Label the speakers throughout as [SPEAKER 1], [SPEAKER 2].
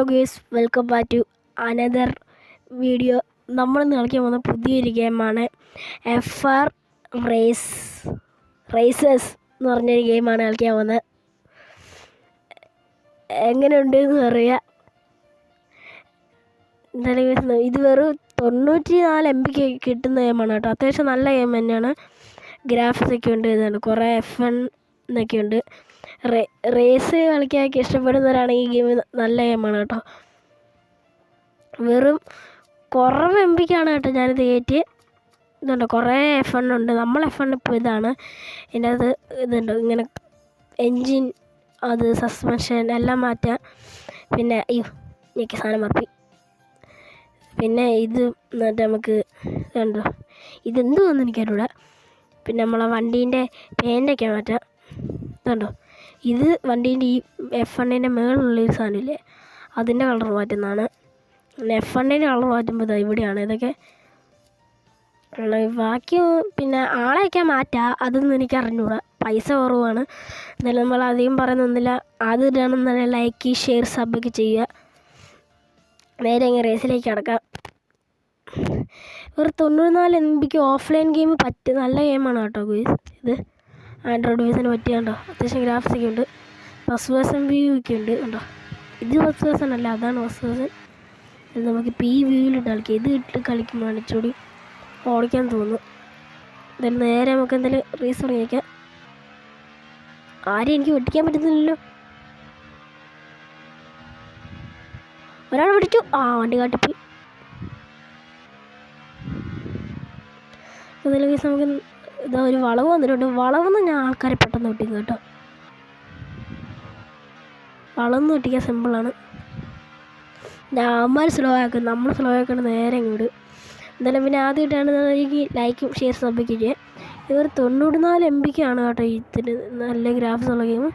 [SPEAKER 1] Hello guys, welcome back to another video. നമ്മളിന്ന് കളിക്കാൻ പോകുന്ന പുതിയൊരു ഗെയിമാണ് FR റേസേഴ്സ് എന്ന് പറഞ്ഞൊരു ഗെയിമാണ് കളിക്കാൻ പോകുന്നത്. എങ്ങനെയുണ്ട് എന്ന് പറയുക. എന്തായാലും ഇത് വെറും 94 MB കിട്ടുന്ന ഗെയിമാണ് കേട്ടോ. അത്യാവശ്യം നല്ല ഗെയിം തന്നെയാണ്. ഗ്രാഫിക്സ് ഒക്കെ ഉണ്ട്, ഇതാണ് കുറേ F1 എന്നൊക്കെ ഉണ്ട്. റേസ് കളിക്കാനൊക്കെ ഇഷ്ടപ്പെടുന്നവരാണെങ്കിൽ ഈ ഗെയിം നല്ല ഗെയിമാണ് കേട്ടോ. വെറും കുറവ് MB കേട്ടോ ഞാനിത് കയറ്റി. ഇതുണ്ട്, കുറേ F1 ഉണ്ട്. നമ്മൾ F1 ഇപ്പോൾ ഇതാണ്. ഇതിൻ്റെ അത് ഇതുണ്ട്, ഇങ്ങനെ എൻജിൻ, അത് സസ്പെൻഷൻ എല്ലാം മാറ്റാം. പിന്നെ എനിക്ക് സാധനം മറപ്പി. പിന്നെ ഇത് എന്നിട്ട് നമുക്ക് ഇതുണ്ടോ, ഇതെന്തുവാന്ന് എനിക്കറിയില്ല. പിന്നെ നമ്മളെ വണ്ടീൻ്റെ പെയിൻ്റൊക്കെ മാറ്റാം. ഇതുണ്ടോ, ഇത് വണ്ടീൻ്റെ ഈ F1 മുകളിലുള്ളൊരു സാധനമില്ലേ, അതിൻ്റെ കളർ മാറ്റുന്നതാണ്. പിന്നെ F1 കളർ മാറ്റുമ്പോൾ ഇവിടെയാണ് ഇതൊക്കെ. ബാക്കി പിന്നെ ആളെയൊക്കെ മാറ്റാം, അതൊന്നും എനിക്ക് അറിഞ്ഞൂടാ, പൈസ കുറവാണ്. എന്നാലും നമ്മൾ അധികം പറയുന്നൊന്നുമില്ല. അത് ഇടണമെന്ന് ലൈക്ക്, ഷെയർ, സബ്ബൊക്കെ ചെയ്യുക. നേരെ അങ്ങ് റേസിലേക്ക് കിടക്കാം. ഒരു 94 MB ഓഫ്ലൈൻ ഗെയിം പറ്റിയ നല്ല ഗെയിമാണ് കേട്ടോ ഇത്. ആൻഡ്രോയിഡ് യൂസിന് പറ്റിയാണ്ടോ. അത്യാവശ്യം ഗ്രാഫിക്സ് ഒക്കെ ഉണ്ട്. ഫസ്റ്റ് വേർഷൻ വ്യൂ ഒക്കെ ഉണ്ട് കേട്ടോ. ഇത് ഫസ്റ്റ് വേർഷൻ അല്ല, അതാണ് ഫസ്റ്റ് വേർഷൻ. ഇത് നമുക്കിപ്പോൾ ഈ വ്യൂവിലിട്ട് കളിക്കാം. ഇത് ഇട്ട് കളിക്കുമ്പോഴാണ് ഇച്ചിരി ഓടിക്കാൻ തോന്നുന്നു. എന്തായാലും നേരെ നമുക്ക് എന്തായാലും റേസ് തുടങ്ങിയേക്കാം. ആരും എനിക്ക് വെട്ടിക്കാൻ പറ്റുന്നില്ലല്ലോ. ഒരാൾ പിടിച്ചു. വണ്ടി കാട്ടിപ്പോയി. എന്തായാലും കേസ് നമുക്ക് ഇതാ ഒരു വളവ് വന്നിട്ടുണ്ട്. വളവെന്ന് ഞാൻ ആൾക്കാരെ പെട്ടെന്ന് വെട്ടിക്കും കേട്ടോ. വളർന്ന് വെട്ടിക്കാൻ സിമ്പിളാണ്. അവന്മാർ സ്ലോ ആക്കും, നമ്മൾ സ്ലോ ആക്കണം നേരെ ഇങ്ങോട്ട്. എന്തായാലും പിന്നെ ആദ്യമായിട്ടാണ് എനിക്ക് ലൈക്കും ഷെയർ സബ്ബൊക്കെ ചെയ്യുക. ഇതൊരു 94 MB കേട്ടോ ഇതിന് നല്ല ഗ്രാഫിക്സ് ഉള്ള ഗെയിം.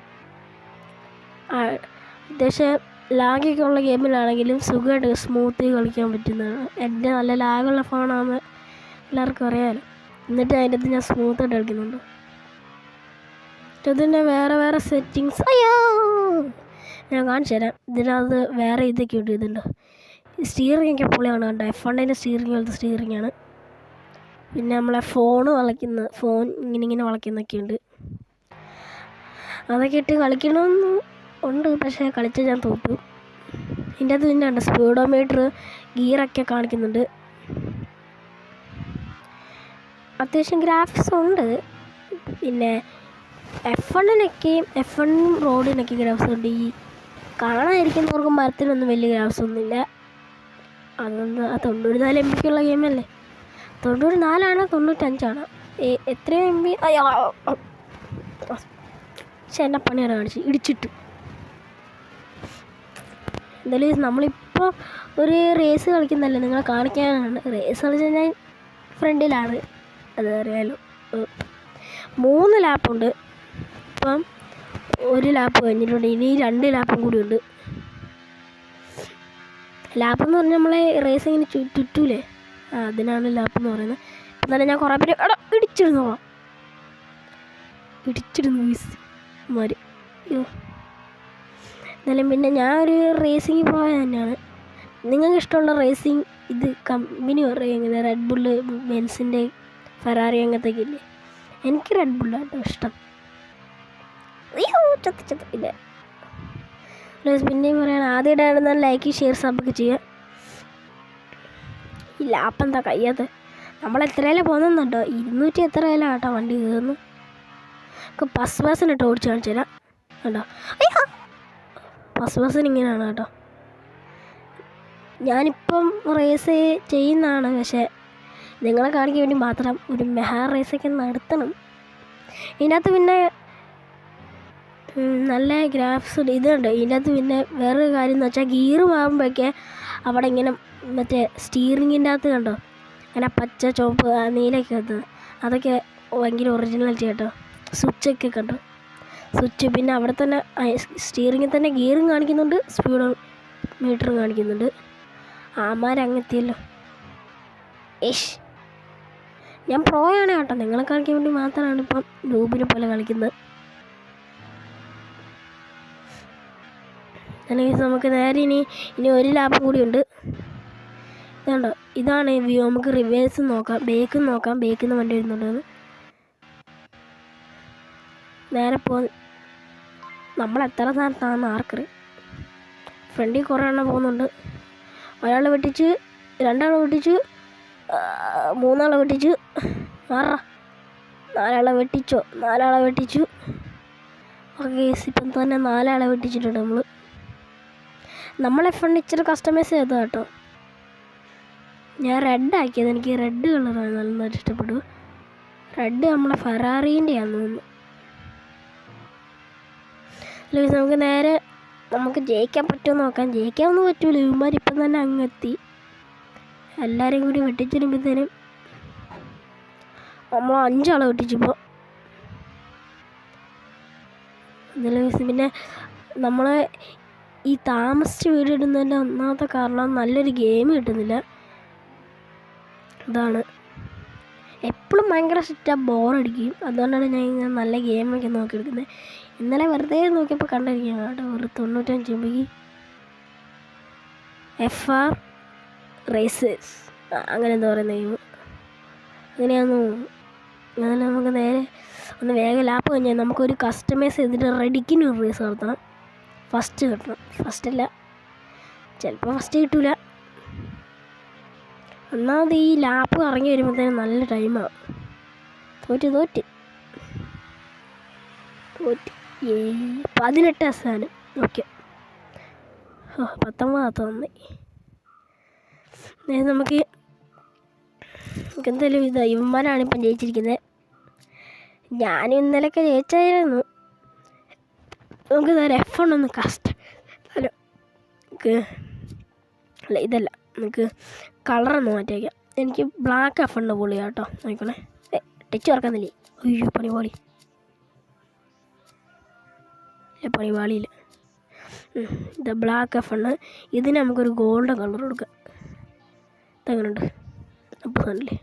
[SPEAKER 1] അത്യാവശ്യം ലാഗൊക്കെ ഉള്ള ഗെയിമിലാണെങ്കിലും സുഖമായിട്ട് സ്മൂത്ത് കളിക്കാൻ പറ്റുന്നതാണ്. എൻ്റെ നല്ല ലാഗുള്ള ഫോണാണെന്ന് എല്ലാവർക്കും അറിയാമല്ലോ. എന്നിട്ട് അതിൻ്റെ അകത്ത് ഞാൻ സ്മൂത്തായിട്ട് കളിക്കുന്നുണ്ട്. ഇതിൻ്റെ വേറെ സെറ്റിങ്സ് ഞാൻ കാണിച്ചു തരാം. ഇതിനകത്ത് വേറെ ഇതൊക്കെ ഉണ്ട്. ഇതുണ്ട്, സ്റ്റിയറിംഗ് ഒക്കെ പൊളിയാണ് കേട്ടോ. F1 സ്റ്റിയറിംഗ് പോലത്തെ സ്റ്റിയറിംഗ് ആണ്. പിന്നെ നമ്മളെ ഫോൺ ഇങ്ങനെ വളയ്ക്കുന്നൊക്കെ ഉണ്ട്. അതൊക്കെ ഇട്ട് കളിക്കണമെന്ന് ഉണ്ട്, പക്ഷേ കളിച്ചാൽ ഞാൻ തോറ്റു. ഇതിൻ്റെ അകത്ത് പിന്നെ ഉണ്ട് സ്പീഡോമീറ്റർ, ഗിയറൊക്കെ കാണിക്കുന്നുണ്ട്. അത്യാവശ്യം ഗ്രാഫിക്സ് ഉണ്ട്. പിന്നെ F1 റോഡിനൊക്കെ ഗ്രാഫിക്സ് ഉണ്ട്. ഈ കാണാതിരിക്കുന്നവർക്ക് മരത്തിനൊന്നും വലിയ ഗ്രാഫിക്സ് ഒന്നുമില്ല. അതൊന്ന് 94 MB ഗെയിമല്ലേ. 94 95 എത്ര MB? പക്ഷെ എന്നെ പണിയാണ് കാണിച്ച് ഇടിച്ചിട്ട്. എന്തായാലും നമ്മളിപ്പോൾ ഒരു റേസ് കളിക്കുന്നതല്ലേ, നിങ്ങളെ കാണിക്കാനാണ്. റേസ് കളിച്ചാൽ ഞാൻ ഫ്രണ്ടിലാണ്, അത് അറിയാമല്ലോ. 3 ലാപ്പുണ്ട്. ഇപ്പം 1 ലാപ്പ് കഴിഞ്ഞിട്ടുണ്ട്. ഇനി 2 ലാപ്പും കൂടി ഉണ്ട്. ലാപ്പെന്ന് പറഞ്ഞാൽ നമ്മളെ റേസിങ്ങിന് ചുറ്റൂലേ, അതിനാണ് ലാപ്പെന്ന് പറയുന്നത്. എന്നാലും ഞാൻ കുറേ പേര് ഇടിച്ചിരുന്നു മാറി. എന്നാലും പിന്നെ ഞാൻ ഒരു റേസിങ് പോയ തന്നെയാണ്. നിങ്ങൾക്ക് ഇഷ്ടമുള്ള റേസിങ് ഇത് കമ്പനി പറയുന്നത് റെഡ് ബുള്ള്, ബെൻസിൻ്റെ, ഫെറാറി അങ്ങനത്തെയൊക്കെ ഇല്ലേ. എനിക്ക് റെഡ് ബുള്ളാട്ടോ ഇഷ്ടം. ചത്തില്ല. പിന്നെയും പറയാൻ ആദ്യമായിട്ടാണ് ലൈക്ക്, ഷെയർ, സബ്ബൊക്കെ ചെയ്യുക. ഈ ലാപ്പ് എന്താ കഴിയാത്ത? നമ്മൾ എത്രയിലാണ് പോകുന്നുണ്ടോ, 200 എത്രയിലാണ് കേട്ടോ വണ്ടി കയറുന്നു. ഫസ്റ്റ് പേഴ്സൺ ഇട്ട് ഓടിച്ച് കാണിച്ചു തരാം കേട്ടോ. ഫസ്റ്റ് പേഴ്സൺ ഇങ്ങനെയാണ് കേട്ടോ. ഞാനിപ്പം റേസ് ചെയ്യുന്നതാണ്, പക്ഷേ നിങ്ങളെ കാണിക്കാൻ വേണ്ടി മാത്രം ഒരു മെഹാ റേസൊക്കെ നടത്തണം. ഇതിനകത്ത് പിന്നെ നല്ല ഗ്രാഫിക്സ് ഇതുണ്ട്. ഇതിനകത്ത് പിന്നെ വേറൊരു കാര്യം എന്ന് വെച്ചാൽ ഗിയർ മാറുമ്പോഴൊക്കെ അവിടെ ഇങ്ങനെ മറ്റേ സ്റ്റിയറിങ്ങിൻ്റെ അകത്ത് കണ്ടോ, അങ്ങനെ പച്ച, ചുവപ്പ്, നീലൊക്കെ എത്തുന്നത്, അതൊക്കെ ഭയങ്കര ഒറിജിനാലിറ്റി കേട്ടോ. സ്വിച്ചൊക്കെ കണ്ടോ, സ്വിച്ച്. പിന്നെ അവിടെ തന്നെ സ്റ്റിയറിങ്ങിൽ തന്നെ ഗിയറും കാണിക്കുന്നുണ്ട്, സ്പീഡോ മീറ്ററും കാണിക്കുന്നുണ്ട്. ആമാരങ്ങെത്തിയല്ലോ. ഞാൻ പ്രോയാണ് കേട്ടോ, നിങ്ങളെ കാണിക്കാൻ വേണ്ടി മാത്രമാണ് ഇപ്പം നൂബിനെ പോലെ കളിക്കുന്നത്. അല്ലെങ്കിൽ നമുക്ക് നേരെ ഇനി ഒരു ലാപ്പ് കൂടിയുണ്ട്. ഇതുണ്ടോ, ഇതാണ് വ്യൂ. നമുക്ക് റിവേഴ്സ് നോക്കാം, ബേക്കും നോക്കാം. ബേക്കിൽ നിന്ന് വണ്ടി വരുന്നുണ്ടെന്ന്. നേരെ നമ്മൾ എത്ര സ്ഥാനത്താണെന്ന് ആർക്കറിയാം. ഫ്രണ്ടിൽ കുറേ എണ്ണം പോകുന്നുണ്ട്. ഒരാളെ വെട്ടിച്ച്, രണ്ടാളെ വെട്ടിച്ചു, മൂന്നാളെ വെട്ടിച്ചു, നാലാളെ വെട്ടിച്ചു. ഓക്കെ, ഇപ്പം തന്നെ 4 ആളെ വെട്ടിച്ചിട്ടുണ്ട് നമ്മളെ ഫ്രണ്ട് ഇച്ചിരി കസ്റ്റമൈസ് ചെയ്തതാണ് കേട്ടോ. ഞാൻ റെഡ് ആക്കിയത്, എനിക്ക് റെഡ് കളറാണ് നന്നായിട്ട് ഇഷ്ടപ്പെട്ടു. റെഡ് നമ്മളെ ഫെറാറീൻ്റെയാണെന്ന് തോന്നുന്നു. അല്ലെങ്കിൽ നമുക്ക് നേരെ ജയിക്കാൻ പറ്റുമോ നോക്കാം. ജയിക്കാനൊന്നും പറ്റൂല, ഇവന്മാർ ഇപ്പം തന്നെ അങ്ങെത്തി. എല്ലാവരെയും കൂടി വെട്ടിച്ചിടുമ്പോഴത്തേനും നമ്മൾ 5 ആളെ വെട്ടിച്ചിപ്പോൾ. പിന്നെ നമ്മൾ ഈ താമസിച്ച് വീഡിയോ ഇടുന്നതിൻ്റെ ഒന്നാമത്തെ കാരണം നല്ലൊരു ഗെയിം കിട്ടുന്നില്ല. ഇതാണ്, എപ്പോഴും ഭയങ്കര സ്ട്രിക്റ്റാണ്, ബോറടിക്കും. അതുകൊണ്ടാണ് ഞാൻ നല്ല ഗെയിമൊക്കെ നോക്കിയെടുക്കുന്നത്. ഇന്നലെ വെറുതെ നോക്കിയപ്പോൾ കണ്ടിരിക്കുകയാണ് കേട്ടോ, ഒരു 95 MB FR റേസേഴ്സ് അങ്ങനെ എന്താ പറയുന്ന ഗെയിം. അങ്ങനെയാണെന്ന് തോന്നുന്നു. അങ്ങനെ നമുക്ക് നേരെ ഒന്ന് വേഗം ലാപ്പ് കഴിഞ്ഞാൽ നമുക്കൊരു കസ്റ്റമൈസ് ചെയ്തിട്ട് റെഡിക്കിന് ഒരു റേസ് നടത്തണം. ഫസ്റ്റ് കിട്ടണം. ഫസ്റ്റല്ല, ചിലപ്പോൾ ഫസ്റ്റ് കിട്ടില്ല. ഒന്നാമത് ഈ ലാപ്പ് ഇറങ്ങി വരുമ്പോഴത്തേനും നല്ല ടൈമാണ്. തോറ്റ് 18 അവസാനം. ഓക്കെ, 19 നന്നായി. നമുക്ക് എന്തായാലും ഇവന്മാരാണ് ഇപ്പം ജയിച്ചിരിക്കുന്നത്. ഞാനും ഇന്നലെയൊക്കെ ജയിച്ചായിരുന്നു. നമുക്ക് F1 ഒന്ന് അല്ല ഇതല്ല, നമുക്ക് കളറൊന്ന് മാറ്റിയേക്കാം. എനിക്ക് ബ്ലാക്ക് F1 പൊളിയാണ് കേട്ടോ. നോക്കണേ, ടച്ച് വർക്കുന്നില്ലേ? അയ്യോ, പണിപാളിയില്ല. ഇത് ബ്ലാക്ക് F1. ഇതിന് നമുക്കൊരു ഗോൾഡൻ കളർ കൊടുക്കാം. ഇതങ്ങനെയുണ്ട്. അപ്പോൾ അല്ലേ,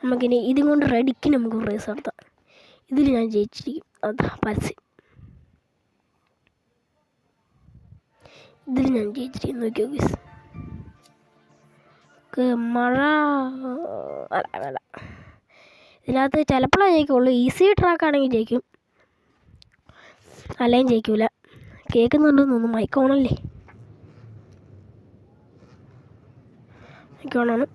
[SPEAKER 1] നമുക്കിനി ഇതും കൊണ്ട് റെഡിക്ക് നമുക്ക് റേസ് നടത്താം. ഇതിൽ ഞാൻ ജയിച്ചിരിക്കും. അതാ പരസ്യം, ഇതിൽ ഞാൻ ജയിച്ചിരിക്കും. നോക്കിയോ ഗൈസ്, മഴ അല്ല, ഇതിനകത്ത് ചിലപ്പോഴേ ജയിക്കുള്ളൂ. ഈസി ട്രാക്കാണെങ്കിൽ ജയിക്കും, അല്ലെങ്കിൽ ജയിക്കൂല. കേൾക്കുന്നുണ്ടെന്ന് തോന്നുന്നു. മൈക്ക് ഓണല്ലേ? മൈക്ക് ഓണാണ്.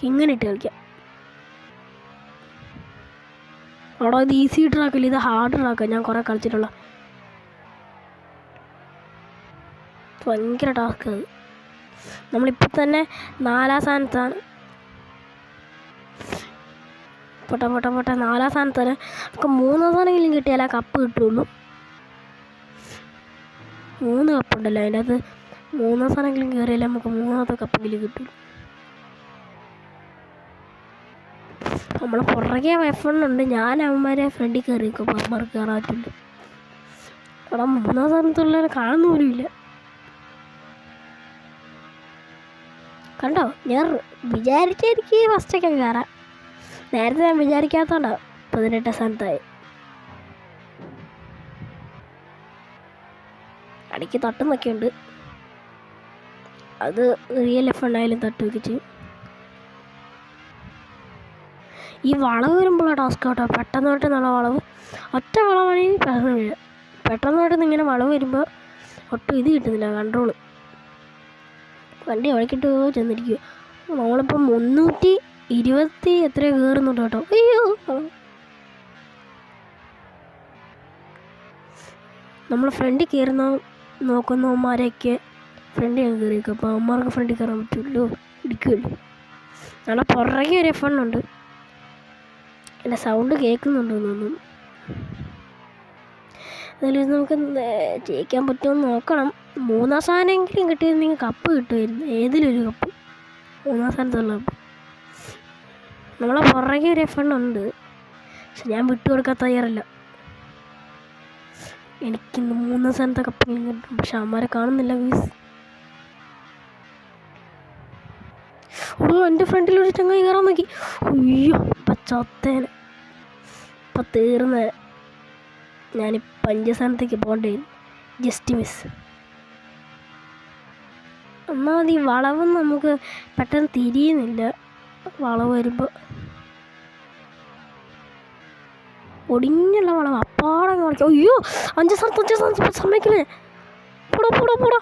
[SPEAKER 1] ഇങ്ങനെ ഇട്ട് കളിക്കാം. അവിടെ ഇത് ഈസി ട്രാക്കില്ല, ഇത് ഹാർഡ് ട്രാക്കാണ്. ഞാൻ കുറേ കളിച്ചിട്ടുള്ള ഭയങ്കര ടാസ്ക് അത്. നമ്മളിപ്പോൾ തന്നെ 4ാം സ്ഥാനത്താണ്. പൊട്ട 4ാം സ്ഥാനത്താണ്. നമുക്ക് 3ാം സ്ഥാനമെങ്കിലും കിട്ടിയാൽ ആ കപ്പ് കിട്ടുള്ളൂ. 3 കപ്പുണ്ടല്ലോ, അതിൻ്റെ അകത്ത് 3ാം സ്ഥാനമെങ്കിലും കയറിയാലേ നമുക്ക് 3ാമത്തെ കപ്പെങ്കിലും കിട്ടുള്ളൂ. നമ്മൾ പുറകെ F1 ഉണ്ട്. ഞാൻ അവന്മാരെ ഫ്രണ്ടിൽ കയറിയിരിക്കും, അപ്പോൾ അവന്മാർക്ക് കയറാറ്റുണ്ട്. അവിടെ 3ാം സ്ഥാനത്തുള്ളവരെ കാണുന്ന പോലും ഇല്ല. കണ്ടോ, ഞാൻ വിചാരിച്ച എനിക്ക് ഫസ്റ്റൊക്കെ കയറാം. നേരത്തെ ഞാൻ വിചാരിക്കാത്തതുകൊണ്ടാണ് 18ാം സ്ഥാനത്തായി. ഇടയ്ക്ക് തട്ടുന്നൊക്കെ ഉണ്ട്. അത് റിയൽ F1 ആയാലും തട്ട് വെച്ച്. ഈ വളവ് വരുമ്പോഴുള്ള ടാസ്ക് കേട്ടോ. പെട്ടെന്നോട്ട് നല്ല വളവ്, ഒറ്റ വളവാണെങ്കിൽ പെട്ടെന്ന് വീഴുക. പെട്ടെന്നോട്ട് ഇങ്ങനെ വളവ് വരുമ്പോൾ ഒട്ടും ഇത് കിട്ടുന്നില്ല, കൺട്രോള്. വണ്ടി വഴിക്കിട്ട് ചെന്നിരിക്കുക. നമ്മളിപ്പം 320 എത്രയോ കയറുന്നുണ്ട് കേട്ടോ. അയ്യോ, നമ്മൾ ഫ്രണ്ടിൽ കയറുന്ന നോക്കുന്നവന്മാരെയൊക്കെ ഫ്രണ്ടിൽ ഞാൻ കയറിയേക്കും. അപ്പോൾ അവന്മാർക്ക് ഫ്രണ്ടിൽ കയറാൻ പറ്റുമല്ലോ, ഇടിക്കുമല്ലോ. നല്ല പുറകെ ഒരു F1 ഉണ്ട്. എൻ്റെ സൗണ്ട് കേൾക്കുന്നുണ്ടെന്ന് തോന്നുന്നു. അതിൽ നമുക്ക് ജയിക്കാൻ പറ്റുമെന്ന് നോക്കണം. 3ാം സ്ഥാനമെങ്കിലും കിട്ടിയിരുന്നെങ്കിൽ കപ്പ് കിട്ടുമായിരുന്നു, ഏതിലൊരു കപ്പ്. 3ാം സ്ഥാനത്തുള്ള കപ്പ്. നമ്മളെ പുറകെ ഒരു F1 ഉണ്ട്, പക്ഷെ ഞാൻ വിട്ടുകൊടുക്കാൻ തയ്യാറല്ല. എനിക്കിന്ന് 3ാം സ്ഥാനത്തെ കപ്പെങ്കിലും കിട്ടും, പക്ഷെ അമ്മമാരെ കാണുന്നില്ല ഗീസ്. എൻ്റെ ഫ്രണ്ടിലൊരു ചങ്ങായി കയറാൻ നോക്കി. അയ്യോ, പച്ചത്തേനെ ഇപ്പം തീർന്നേനെ. ഞാനിപ്പോൾ 5 സ്ഥാനത്തേക്ക് പോകേണ്ടി വരും. Just miss. ഒന്നാമത് ഈ വളവ് നമുക്ക് പെട്ടെന്ന് തിരിയുന്നില്ല. വളവ് വരുമ്പോൾ ഒടിഞ്ഞുള്ള വളവ് അപ്പാടെ കളിക്കും. അയ്യോ 5 സ്ഥാനത്ത് സമ്മതിക്കില്ലേ. പോടാ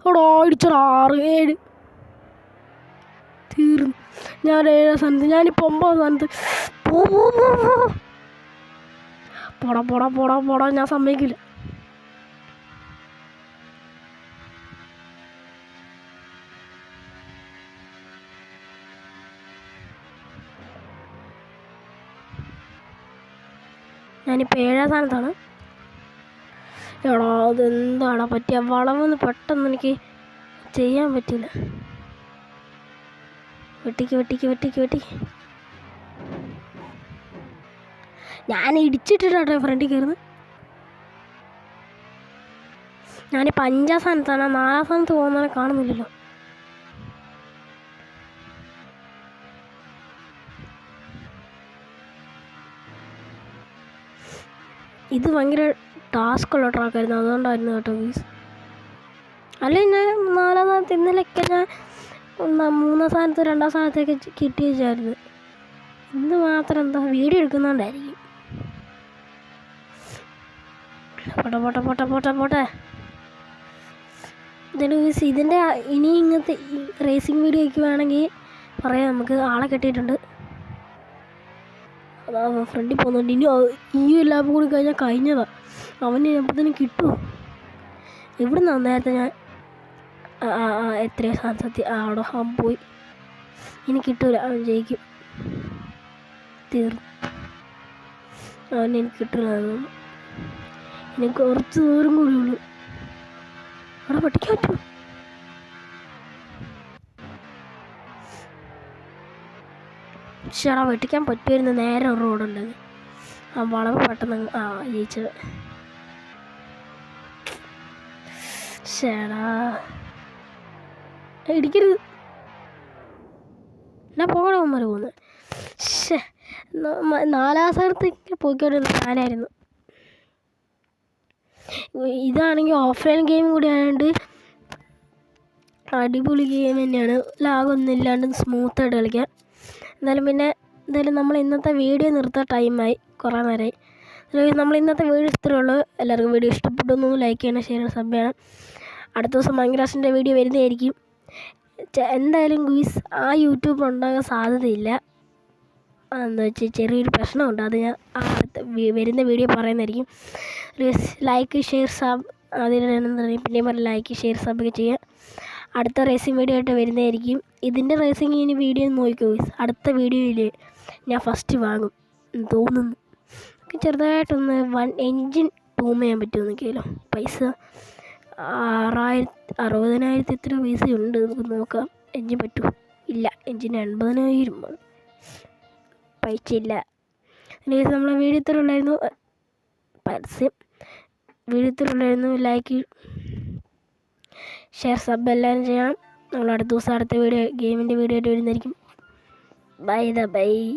[SPEAKER 1] ഓടോ ഇടിച്ചോടാ. 6, 7 തീർന്നു. ഞാൻ 7 സ്ഥാനത്ത്. ഞാനിപ്പോൾ 9 സ്ഥാനത്ത്. പോടാ ഞാൻ സമ്മതിക്കില്ല. ഞാനിപ്പോൾ 7 സ്ഥാനത്താണ്. എടാ അതെന്താടാ പറ്റിയ വളവെന്ന് പെട്ടെന്ന് എനിക്ക് ചെയ്യാൻ പറ്റില്ല. വെട്ടിക്ക്. ഞാൻ ഇടിച്ചിട്ടിട്ടാ ഫ്രണ്ടിൽ കയറുന്നത്. ഞാനിപ്പോൾ 5 സ്ഥാനത്താണ്. 4 സ്ഥാനത്ത് പോകുന്നവരെ കാണുന്നില്ലല്ലോ. ഇത് ഭയങ്കര ടാസ്ക്കുള്ള ട്രാക്കായിരുന്നു, അതുകൊണ്ടായിരുന്നു കേട്ടോ ഗീസ്. അല്ലെങ്കിൽ ഞാൻ 4 സ്ഥാനത്ത് ഇന്നലെയൊക്കെ ഞാൻ 3 സ്ഥാനത്ത് 2 സ്ഥാനത്തൊക്കെ കിട്ടി വെച്ചായിരുന്നു. ഇന്ന് മാത്രം എന്താ വീഡിയോ എടുക്കുന്നതുകൊണ്ടായിരിക്കും. പോട്ടെ. ഇതിൻ്റെ ഇനി ഇങ്ങനത്തെ റേസിംഗ് വീഡിയോ ഒക്കെ വേണമെങ്കിൽ പറയാം. നമുക്ക് ആളെ കെട്ടിയിട്ടുണ്ട്. അതാ ഫ്രണ്ടിൽ പോകുന്നുണ്ട്. ഇനി ഈ ലാബ് കൂടി കഴിഞ്ഞതാ. അവന് എപ്പോഴത്തേനും കിട്ടുമോ? ഇവിടെ നിന്നാണ് നേരത്തെ ഞാൻ എത്രയോ സ്ഥാനത്തെത്തി. അവിടെ പോയി. ഇനി കിട്ടൂല. അവൻ ജയിക്കും. തീർന്നു. അവൻ എനിക്ക് കിട്ടില്ല. എനിക്ക് കുറച്ച് ദൂരം കൂടി ഉള്ളൂ. അവിടെ പഠിക്കാൻ പറ്റുമോ? ചേടാ വെട്ടിക്കാൻ പറ്റുമായിരുന്നു. നേരെ ഒരു റോഡുണ്ടത്. ആ വളവ് പെട്ടെന്ന് ജയിച്ചത്. ചേടാ ഇടിക്കരുത്. എന്നാ പോകണവന്മാർ പോകുന്നത്. 4 സ്ഥാനത്തേക്ക് പോയിക്കൊണ്ടിരുന്ന ഞാനായിരുന്നു. ഇതാണെങ്കിൽ ഓഫ്ലൈൻ ഗെയിം കൂടി ആയതുകൊണ്ട് അടിപൊളി ഗെയിം തന്നെയാണ്. ലാഗൊന്നും ഇല്ലാണ്ട് സ്മൂത്തായിട്ട് കളിക്കാം. എന്തായാലും നമ്മൾ ഇന്നത്തെ വീഡിയോ നിർത്താൻ ടൈമായി. കുറേ നേരമായി. നമ്മൾ ഇന്നത്തെ വീഡിയോ ഇത്രയേ ഉള്ളൂ. എല്ലാവർക്കും വീഡിയോ ഇഷ്ടപ്പെട്ടൊന്നു ലൈക്ക് ചെയ്യണം, ഷെയർ ചെയ്യണം, സബ് ചെയ്യണം. അടുത്ത ദിവസം മൈൻക്രാഫ്റ്റിൻ്റെ വീഡിയോ വരുന്നതായിരിക്കും. എന്തായാലും ഗൂസ് ആ യൂട്യൂബ് ഉണ്ടാകാൻ സാധ്യതയില്ല. എന്താ വെച്ചാൽ ചെറിയൊരു പ്രശ്നമുണ്ട്. അത് ഞാൻ വരുന്ന വീഡിയോ പറയുന്നതായിരിക്കും. ലൈക്ക് ഷെയർ സബ് പിന്നെയും പറഞ്ഞ ലൈക്ക് ഷെയർ സബൊക്കെ ചെയ്യുക. അടുത്ത റേസിംഗ് വീഡിയോ ആയിട്ട് വരുന്നതായിരിക്കും. ഇതിൻ്റെ റേസിംഗ് ഇനി വീഡിയോ നോക്കിക്കോ. അടുത്ത വീഡിയോയിൽ ഞാൻ ഫസ്റ്റ് വാങ്ങും തോന്നുന്നു. ചെറുതായിട്ടൊന്ന് എൻജിൻ ടൂം ചെയ്യാൻ പറ്റുമോ നോക്കിയാലോ. പൈസ 60,000 എത്ര പൈസ ഉണ്ട് നമുക്ക് നോക്കാം. എൻജിൻ പറ്റുമോ? ഇല്ല. എൻജിൻ 80,000 പൈസ ഇല്ല. നമ്മളെ വീഡിയോത്തിലുണ്ടായിരുന്നു പരസ്യം. വീഡിയോത്തിലുണ്ടായിരുന്നു. ലൈക്ക് ഷെയർ സബ് എല്ലാവരും ചെയ്യണം. നമ്മൾ അടുത്ത ദിവസം അടുത്ത വീഡിയോ ഗെയിമിൻ്റെ വീഡിയോ ആയിട്ട് വരുന്നതായിരിക്കും. ബൈ.